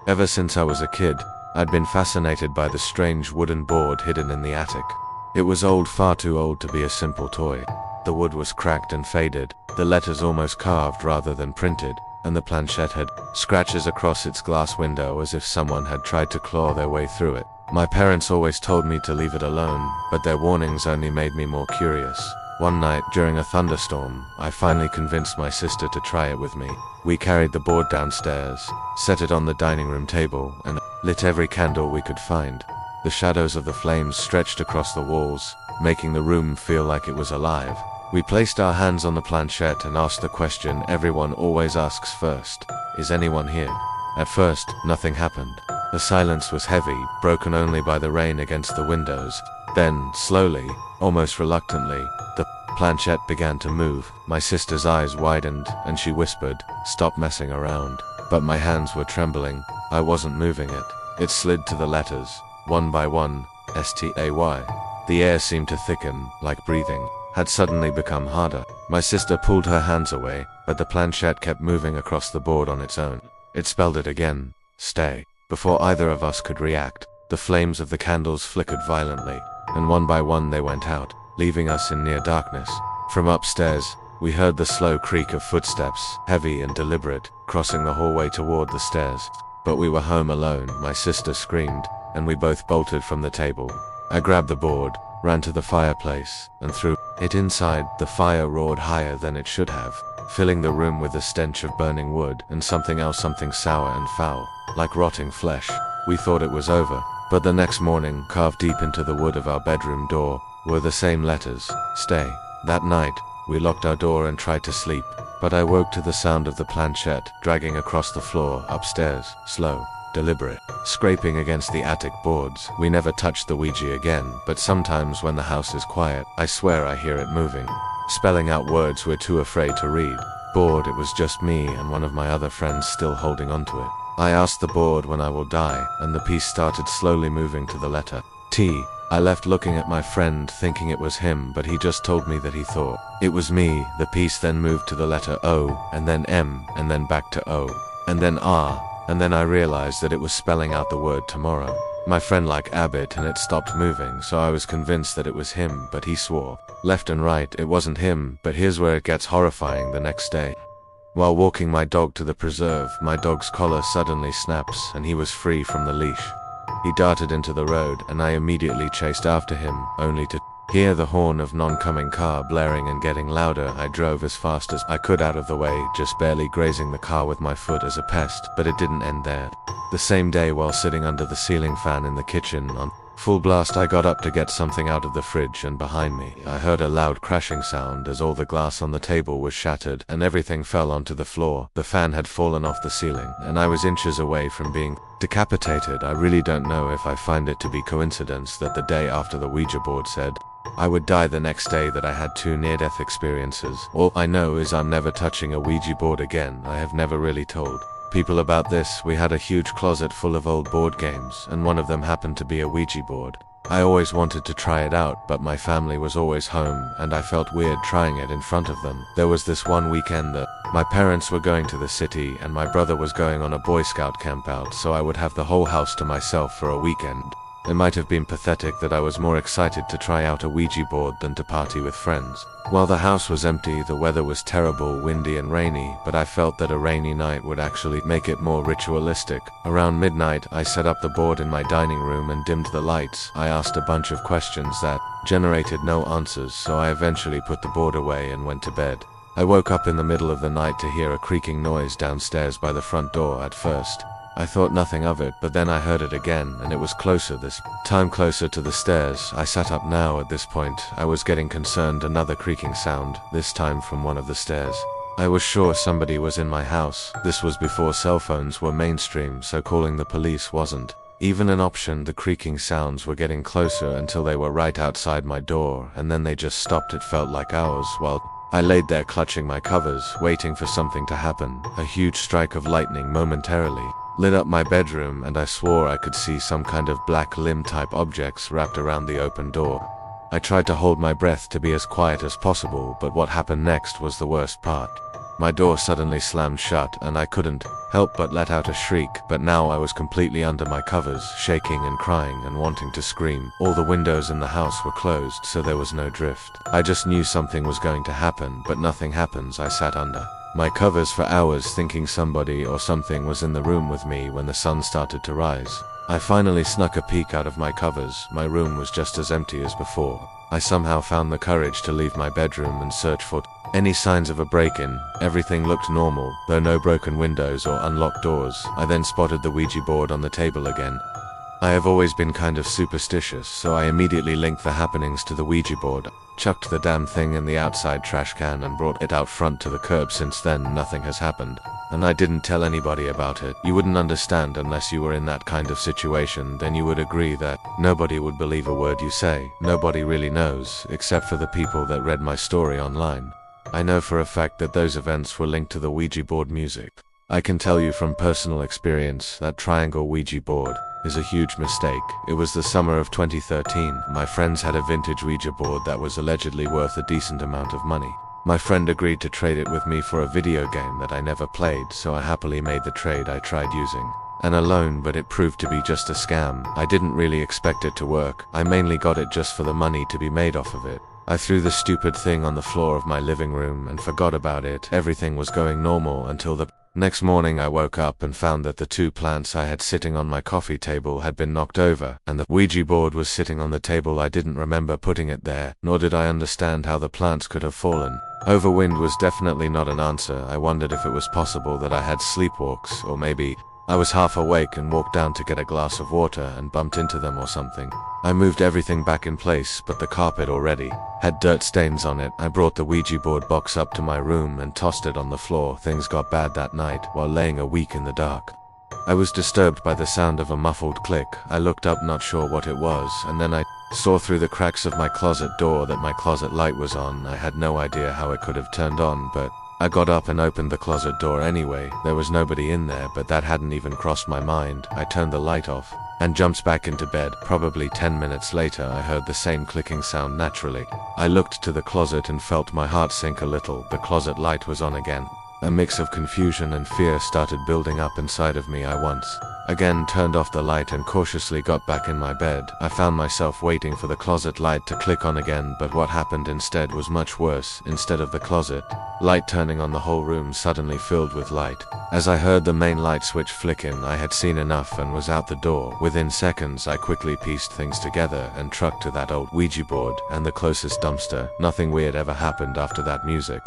Ever since I was a kid, I'd been fascinated by the strange wooden board hidden in the attic. It was old, far too old to be a simple toy. The wood was cracked and faded, the letters almost carved rather than printed, and the planchette had scratches across its glass window as if someone had tried to claw their way through it. My parents always told me to leave it alone, but their warnings only made me more curious. One night, during a thunderstorm, I finally convinced my sister to try it with me. We carried the board downstairs, set it on the dining room table, and lit every candle we could find. The shadows of the flames stretched across the walls, making the room feel like it was alive. We placed our hands on the planchette and asked the question everyone always asks first: is anyone here? At first, nothing happened. The silence was heavy, broken only by the rain against the windows. Then, slowly, almost reluctantly, the planchette began to move. My sister's eyes widened, and she whispered, "Stop messing around." But my hands were trembling. I wasn't moving it. It slid to the letters, one by one, S-T-A-Y. The air seemed to thicken, like breathing had suddenly become harder. My sister pulled her hands away, but the planchette kept moving across the board on its own. It spelled it again, "Stay." Before either of us could react, the flames of the candles flickered violently, and one by one they went out, leaving us in near darkness. From upstairs, we heard the slow creak of footsteps, heavy and deliberate, crossing the hallway toward the stairs. But we were home alone. My sister screamed, and we both bolted from the table. I grabbed the board, ran to the fireplace, and threw it inside. The fire roared higher than it should have, filling the room with the stench of burning wood and something else, something sour and foul, like rotting flesh. We thought it was over, but the next morning, carved deep into the wood of our bedroom door, were the same letters, "Stay." That night, we locked our door and tried to sleep, but I woke to the sound of the planchette dragging across the floor upstairs, slow, deliberate, scraping against the attic boards. We never touched the Ouija again, but sometimes when the house is quiet, I swear I hear it moving, spelling out words we're too afraid to read. Bored, it was just me and one of my other friends still holding onto it. I asked the board when I will die, and the piece started slowly moving to the letter T. I left looking at my friend thinking it was him, but he just told me that he thought it was me. The piece then moved to the letter O, and then M, and then back to O, and then R, and then I realized that it was spelling out the word tomorrow. My friend liked Abbott, and it stopped moving, so I was convinced that it was him, but he swore left and right it wasn't him. But here's where it gets horrifying. The next day, while walking my dog to the preserve, my dog's collar suddenly snaps and he was free from the leash. He darted into the road and I immediately chased after him, only to hear the horn of non-coming car blaring and getting louder. I drove as fast as I could out of the way, just barely grazing the car with my foot as a pest, but it didn't end there. The same day, while sitting under the ceiling fan in the kitchen on full blast, I got up to get something out of the fridge, and behind me, I heard a loud crashing sound as all the glass on the table was shattered and everything fell onto the floor. The fan had fallen off the ceiling, and I was inches away from being decapitated. I really don't know if I find it to be coincidence that the day after the Ouija board said I would die the next day that I had 2 near-death experiences. All I know is I'm never touching a Ouija board again. I have never really told people about this. We had a huge closet full of old board games, and one of them happened to be a Ouija board. I always wanted to try it out, but my family was always home, and I felt weird trying it in front of them. There was this one weekend that my parents were going to the city, and my brother was going on a Boy Scout campout, so I would have the whole house to myself for a weekend. It might have been pathetic that I was more excited to try out a Ouija board than to party with friends. While the house was empty, the weather was terrible, windy and rainy, but I felt that a rainy night would actually make it more ritualistic. Around midnight, I set up the board in my dining room and dimmed the lights. I asked a bunch of questions that generated no answers, so I eventually put the board away and went to bed. I woke up in the middle of the night to hear a creaking noise downstairs by the front door. At first, I thought nothing of it, but then I heard it again, and it was closer, this time closer to the stairs. I sat up now. At this point, I was getting concerned. Another creaking sound, this time from one of the stairs. I was sure somebody was in my house. This was before cell phones were mainstream, so calling the police wasn't even an option. The creaking sounds were getting closer until they were right outside my door, and then they just stopped. It felt like hours while I laid there clutching my covers, waiting for something to happen. A huge strike of lightning momentarily lit up my bedroom, and I swore I could see some kind of black limb-type objects wrapped around the open door. I tried to hold my breath to be as quiet as possible, but what happened next was the worst part. My door suddenly slammed shut and I couldn't help but let out a shriek, but now I was completely under my covers, shaking and crying and wanting to scream. All the windows in the house were closed, so there was no drift. I just knew something was going to happen, but nothing happens. I sat under my covers for hours thinking somebody or something was in the room with me when the sun started to rise. I finally snuck a peek out of my covers. My room was just as empty as before. I somehow found the courage to leave my bedroom and search for any signs of a break-in. Everything looked normal, though no broken windows or unlocked doors. I then spotted the Ouija board on the table again. I have always been kind of superstitious, so I immediately linked the happenings to the Ouija board, chucked the damn thing in the outside trash can and brought it out front to the curb. Since then, nothing has happened. And I didn't tell anybody about it. You wouldn't understand unless you were in that kind of situation. Then you would agree that nobody would believe a word you say. Nobody really knows, except for the people that read my story online. I know for a fact that those events were linked to the Ouija board music. I can tell you from personal experience that triangle Ouija board is a huge mistake. It was the summer of 2013. My friends had a vintage Ouija board that was allegedly worth a decent amount of money. My friend agreed to trade it with me for a video game that I never played, so I happily made the trade. I tried using an alone, but it proved to be just a scam. I didn't really expect it to work. I mainly got it just for the money to be made off of it. I threw the stupid thing on the floor of my living room and forgot about it. Everything was going normal until the next morning. I woke up and found that the 2 plants I had sitting on my coffee table had been knocked over, and the Ouija board was sitting on the table. I didn't remember putting it there, nor did I understand how the plants could have fallen. Overwind was definitely not an answer. I wondered if it was possible that I had sleepwalks, or maybe I was half awake and walked down to get a glass of water and bumped into them or something. I moved everything back in place, but the carpet already had dirt stains on it. I brought the Ouija board box up to my room and tossed it on the floor. Things got bad that night while laying a week in the dark. I was disturbed by the sound of a muffled click. I looked up, not sure what it was, and then I saw through the cracks of my closet door that my closet light was on. I had no idea how it could have turned on, but I got up and opened the closet door anyway. There was nobody in there, but that hadn't even crossed my mind. I turned the light off and jumped back into bed. Probably 10 minutes later, I heard the same clicking sound naturally. I looked to the closet and felt my heart sink a little. The closet light was on again. A mix of confusion and fear started building up inside of me. I once again turned off the light and cautiously got back in my bed. I found myself waiting for the closet light to click on again, but what happened instead was much worse. Instead of the closet light turning on, the whole room suddenly filled with light. As I heard the main light switch flicken, I had seen enough and was out the door. Within seconds, I quickly pieced things together and trucked to that old Ouija board and the closest dumpster. Nothing weird ever happened after that music.